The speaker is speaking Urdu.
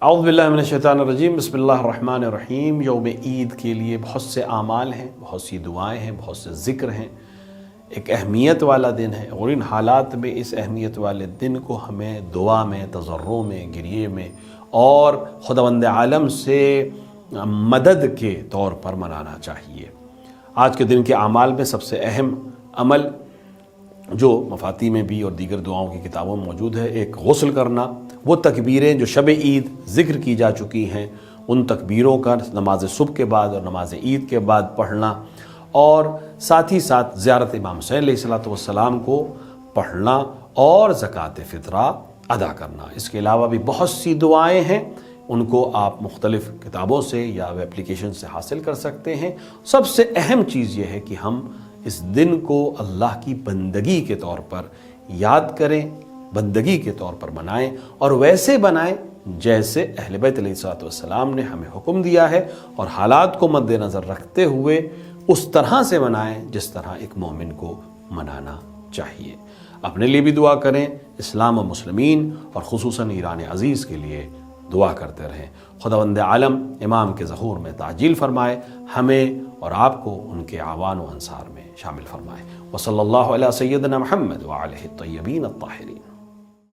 اعوذ باللہ من الشیطان الرجیم، بسم اللہ الرحمن الرحیم۔ یوم عید کے لیے بہت سے اعمال ہیں، بہت سی دعائیں ہیں، بہت سے ذکر ہیں، ایک اہمیت والا دن ہے، اور ان حالات میں اس اہمیت والے دن کو ہمیں دعا میں، تضرع میں، گریے میں اور خداوند عالم سے مدد کے طور پر منانا چاہیے۔ آج کے دن کے اعمال میں سب سے اہم عمل جو مفاتی میں بھی اور دیگر دعاؤں کی کتابوں میں موجود ہے، ایک غسل کرنا، وہ تکبیریں جو شب عید ذکر کی جا چکی ہیں ان تکبیروں کا نماز صبح کے بعد اور نماز عید کے بعد پڑھنا، اور ساتھ ہی ساتھ زیارت امام حسین علیہ السلام کو پڑھنا اور زکوٰۃ فطرہ ادا کرنا۔ اس کے علاوہ بھی بہت سی دعائیں ہیں، ان کو آپ مختلف کتابوں سے یا ویب اپلیکیشن سے حاصل کر سکتے ہیں۔ سب سے اہم چیز یہ ہے کہ ہم اس دن کو اللہ کی بندگی کے طور پر یاد کریں، بندگی کے طور پر منائیں، اور ویسے بنائیں جیسے اہل بیت علیہ السلام نے ہمیں حکم دیا ہے، اور حالات کو مد نظر رکھتے ہوئے اس طرح سے منائیں جس طرح ایک مومن کو منانا چاہیے۔ اپنے لیے بھی دعا کریں، اسلام و مسلمین اور خصوصاً ایران عزیز کے لیے دعا کرتے رہیں۔ خداوند عالم امام کے ظہور میں تعجیل فرمائے، ہمیں اور آپ کو ان کے اعوان و انصار میں شامل فرمائے۔ وصلی اللہ علی سیدنا محمد وعلیہ الطیبین الطاہرین۔